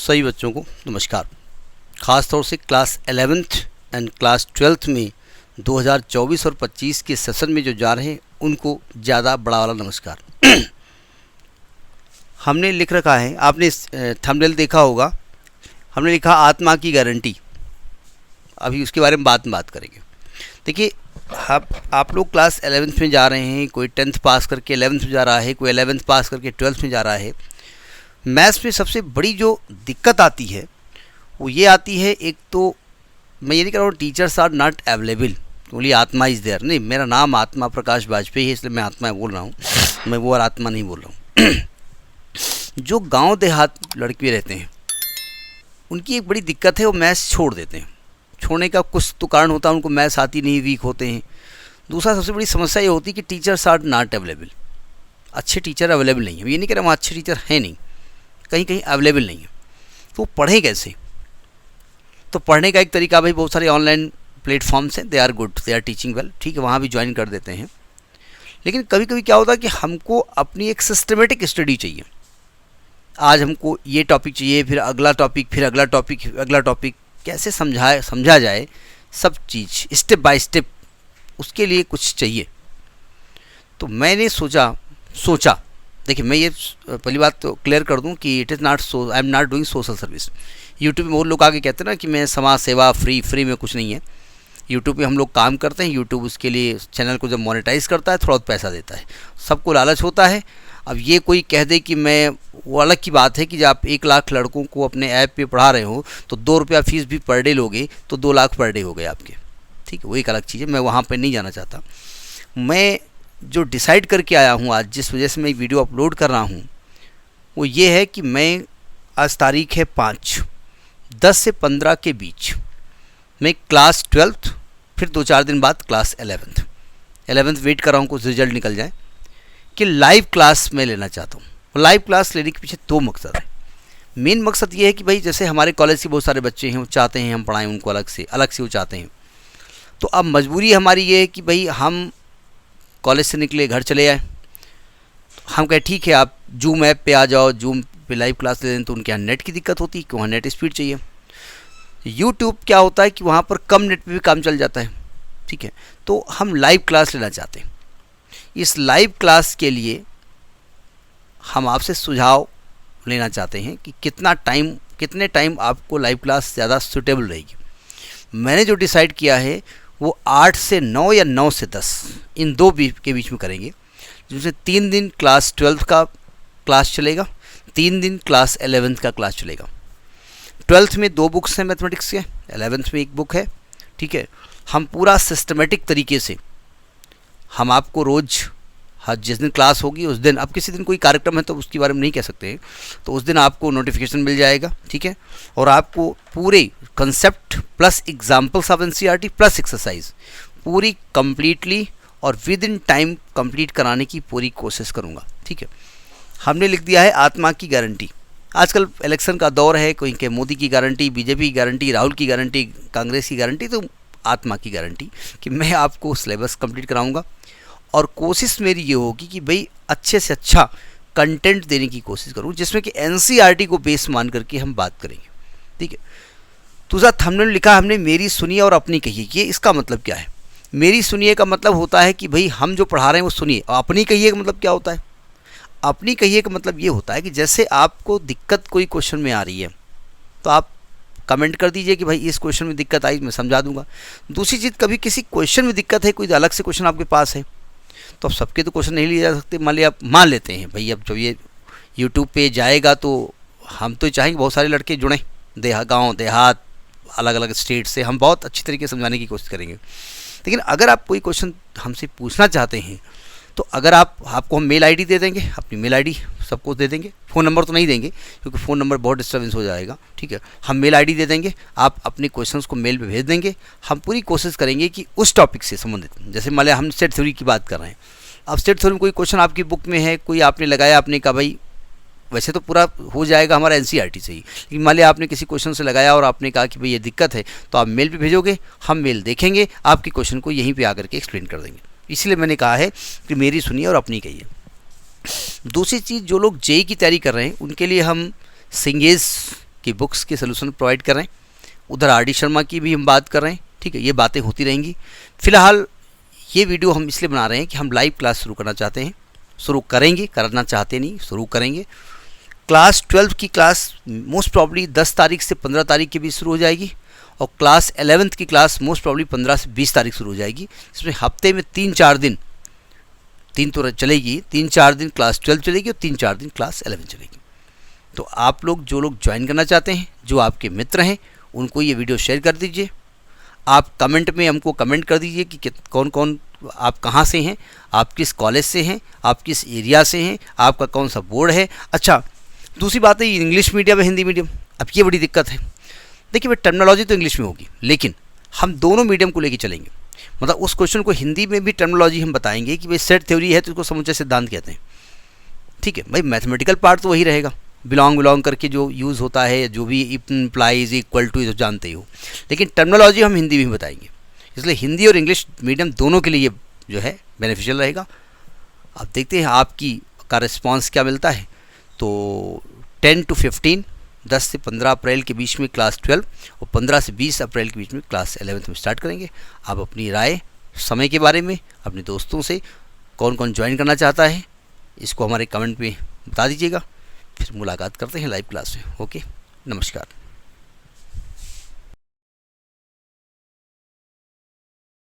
सभी बच्चों को नमस्कार। ख़ास तौर से class 11th and class 12th में 2024 और 25 के सेशन में जो जा रहे हैं उनको ज़्यादा बड़ा वाला नमस्कार। हमने लिख रखा है, आपने थंबनेल देखा होगा, हमने लिखा आत्मा की गारंटी। अभी उसके बारे में बात करेंगे। देखिए, आप लोग क्लास 11th में जा रहे हैं, कोई 10th पास करके 11th में जा रहा है, कोई 11th पास करके 12th में जा रहा है। मैथ्स में सबसे बड़ी जो दिक्कत आती है वो ये आती है, एक तो मैं ये नहीं कह रहा हूँ teachers are not available, only आत्मा इज़ देयर। नहीं, मेरा नाम आत्मा प्रकाश वाजपेयी है, इसलिए मैं आत्मा बोल रहा हूँ, मैं वो और आत्मा नहीं बोल रहा हूँ। जो गांव देहात लड़के रहते हैं उनकी एक बड़ी दिक्कत है, वो मैथ्स छोड़ देते हैं। छोड़ने का कुछ तो कारण होता है, उनको मैथ्स आती नहीं, वीक होते हैं। दूसरा सबसे बड़ी समस्या ये होती है कि टीचर्स आर नॉट अवेलेबल, अच्छे टीचर अवेलेबल नहीं है। ये नहीं कह रहा वहाँ अच्छे टीचर हैं नहीं, कहीं कहीं अवेलेबल नहीं है। तो पढ़ें कैसे? तो पढ़ने का एक तरीका, भाई बहुत सारे ऑनलाइन प्लेटफॉर्म्स हैं, they are good, they are teaching well, ठीक है, वहाँ भी ज्वाइन कर देते हैं। लेकिन कभी कभी क्या होता है कि हमको अपनी एक सिस्टमेटिक स्टडी चाहिए। आज हमको ये टॉपिक चाहिए, फिर अगला टॉपिक, फिर अगला टॉपिक, अगला टॉपिक, कैसे समझा जाए सब चीज़ स्टेप बाय स्टेप, उसके लिए कुछ चाहिए। तो मैंने सोचा देखिए, मैं ये पहली बात तो क्लियर कर दूं कि it is not so, I am not doing social service. YouTube में बहुत लोग आगे कहते हैं ना कि मैं समाज सेवा, फ्री में कुछ नहीं है। यूट्यूब पे हम लोग काम करते हैं, यूट्यूब उसके लिए चैनल को जब मोनेटाइज करता है थोड़ा बहुत पैसा देता है, सबको लालच होता है। अब ये कोई कह दे कि मैं, वो अलग की बात है कि जब आप 1 लाख लड़कों को अपने ऐप पे पढ़ा रहे हो तो 2 रुपया फीस भी पर डे लोगे तो 2 लाख पर डे हो गए आपके, ठीक है, वो एक अलग चीज़ है। मैं वहाँ पर नहीं जाना चाहता। मैं जो डिसाइड करके आया हूँ आज, जिस वजह से मैं वीडियो अपलोड कर रहा हूँ, वो ये है कि मैं, आज तारीख है 5, 10 से 15 के बीच मैं क्लास 12th, फिर 2-4 दिन बाद क्लास 11th वेट कर रहा हूँ कुछ रिजल्ट निकल जाए, कि लाइव क्लास मैं लेना चाहता हूँ। लाइव क्लास लेने के पीछे 2 मकसद है। मेन मकसद ये है कि भाई जैसे हमारे कॉलेज के बहुत सारे बच्चे हैं, वो चाहते हैं हम पढ़ाएं उनको अलग से वो चाहते हैं। तो अब मजबूरी हमारी ये है कि भाई हम कॉलेज से निकले, घर चले आए, हम कहे ठीक है आप जूम ऐप पे आ जाओ, जूम पे लाइव क्लास ले लें, तो उनके यहाँ नेट की दिक्कत होती है कि वहाँ नेट स्पीड चाहिए। यूट्यूब क्या होता है कि वहाँ पर कम नेट पे भी काम चल जाता है, ठीक है। तो हम लाइव क्लास लेना चाहते हैं। इस लाइव क्लास के लिए हम आपसे सुझाव लेना चाहते हैं कि कितने टाइम आपको लाइव क्लास ज़्यादा सूटेबल रहेगी। मैंने जो डिसाइड किया है वो 8 से 9 या 9 से 10, इन 2 के बीच में करेंगे, जिसमें 3 दिन क्लास 12th का क्लास चलेगा, 3 दिन क्लास 11th का क्लास चलेगा। 12th में 2 बुक्स हैं मैथमेटिक्स के, 11th में 1 बुक है, ठीक है। हम पूरा सिस्टमेटिक तरीके से हम आपको रोज़, हर जिस दिन क्लास होगी उस दिन, अब किसी दिन कोई कार्यक्रम है तो उसके बारे में नहीं कह सकते हैं, तो उस दिन आपको नोटिफिकेशन मिल जाएगा, ठीक है। और आपको पूरे concept plus examples of NCERT plus exercise पूरी कंप्लीटली और विद इन टाइम कंप्लीट कराने की पूरी कोशिश करूँगा, ठीक है। हमने लिख दिया है आत्मा की गारंटी। आजकल इलेक्शन का दौर है, कोई के मोदी की गारंटी, बीजेपी की गारंटी, राहुल की गारंटी, कांग्रेस की गारंटी, तो आत्मा की गारंटी कि मैं आपको सिलेबस कंप्लीट कराऊंगा। और कोशिश मेरी ये होगी कि भाई अच्छे से अच्छा कंटेंट देने की कोशिश करूं, जिसमें कि एनसीईआरटी को बेस मान करके हम बात करेंगे, ठीक है। दूसरा थंबनेल लिखा हमने, मेरी सुनिए और अपनी कहिए। ये इसका मतलब क्या है? मेरी सुनिए का मतलब होता है कि भाई हम जो पढ़ा रहे हैं वो सुनिए, और अपनी कहिए का मतलब क्या होता है? अपनी कहिए का मतलब ये होता है कि जैसे आपको दिक्कत कोई क्वेश्चन में आ रही है तो आप कमेंट कर दीजिए कि भाई इस क्वेश्चन में दिक्कत आई, मैं समझा दूंगा। दूसरी चीज़, कभी किसी क्वेश्चन में दिक्कत है, कोई अलग से क्वेश्चन आपके पास है, तो अब सबके तो क्वेश्चन नहीं लिए जा सकते। मान लेते हैं भाई, अब जब ये यूट्यूब पे जाएगा तो हम तो चाहेंगे बहुत सारे लड़के जुड़ें, गाँव देहात, अलग अलग स्टेट से, हम बहुत अच्छी तरीके से समझाने की कोशिश करेंगे। लेकिन अगर आप कोई क्वेश्चन हमसे पूछना चाहते हैं तो अगर आपको हम मेल आईडी दे देंगे, अपनी मेल आईडी सबको दे देंगे, फ़ोन नंबर तो नहीं देंगे क्योंकि फ़ोन नंबर बहुत डिस्टर्बेंस हो जाएगा, ठीक है। हम मेल आईडी दे देंगे, आप अपने क्वेश्चंस को मेल पे भेज देंगे। हम पूरी कोशिश करेंगे कि उस टॉपिक से संबंधित, जैसे मान लिया हम सेट थ्योरी की बात कर रहे हैं, अब सेट थ्योरी में कोई क्वेश्चन आपकी बुक में है, कोई आपने लगाया, आपने कहा भाई वैसे तो पूरा हो जाएगा हमारा एनसीईआरटी से ही, लेकिन मान लिया आपने किसी क्वेश्चन से लगाया और आपने कहा कि भाई ये दिक्कत है, तो आप मेल पे भेजोगे, हम मेल देखेंगे, आपके क्वेश्चन को यहीं पे आकर के एक्सप्लेन कर देंगे। इसलिए मैंने कहा है कि मेरी सुनिए और अपनी कहिए। दूसरी चीज़, जो लोग जेईई की तैयारी कर रहे हैं उनके लिए हम सिंगेज की बुक्स के सोल्यूशन प्रोवाइड कर रहे हैं, उधर आर डी शर्मा की भी हम बात कर रहे हैं। ठीक है, ये बातें होती रहेंगी। फ़िलहाल ये वीडियो हम इसलिए बना रहे हैं कि हम लाइव क्लास शुरू करना चाहते हैं, शुरू करेंगे, करना चाहते नहीं, शुरू करेंगे। क्लास 12 की क्लास मोस्ट प्रॉब्ली 10 तारीख से 15 तारीख के बीच शुरू हो जाएगी, और क्लास 11th की क्लास मोस्ट प्रॉब्ली 15 से 20 तारीख शुरू हो जाएगी। इसमें हफ्ते में 3-4 दिन, 3 तो चलेगी, 3-4 दिन क्लास 12 चलेगी और 3-4 दिन क्लास 11 चलेगी। तो आप लोग जो लोग ज्वाइन करना चाहते हैं, जो आपके मित्र हैं, उनको ये वीडियो शेयर कर दीजिए। आप कमेंट में हमको कमेंट कर दीजिए कि कौन कौन, आप कहाँ से हैं, आप किस कॉलेज से हैं, आप किस एरिया से हैं, आपका कौन सा बोर्ड है। अच्छा, दूसरी बात है इंग्लिश मीडियम या हिंदी मीडियम, अब ये बड़ी दिक्कत है। देखिए भाई, टर्मिनोलॉजी तो इंग्लिश में होगी, लेकिन हम दोनों मीडियम को लेके चलेंगे। मतलब उस क्वेश्चन को हिंदी में भी टर्मिनोलॉजी हम बताएंगे कि भाई सेट थ्योरी है तो उसको समुच्चय सिद्धांत कहते हैं। ठीक है भाई, मैथमेटिकल पार्ट तो वही रहेगा, बिलोंग करके जो यूज़ होता है, जो भी इम्प्लाइज, इक्वल टू, जो जानते ही हो, लेकिन टर्मिनोलॉजी हम हिंदी में भी बताएंगे। इसलिए हिंदी और इंग्लिश मीडियम दोनों के लिए ये जो है बेनिफिशियल रहेगा। अब देखते हैं आपकी का रिस्पॉन्स क्या मिलता है। तो 10 to 15, 10 से 15 अप्रैल के बीच में क्लास 12 और 15 से 20 अप्रैल के बीच में क्लास 11th में स्टार्ट करेंगे। आप अपनी राय समय के बारे में अपने दोस्तों से, कौन कौन ज्वाइन करना चाहता है, इसको हमारे कमेंट में बता दीजिएगा। फिर मुलाकात करते हैं लाइव क्लास में। ओके, नमस्कार।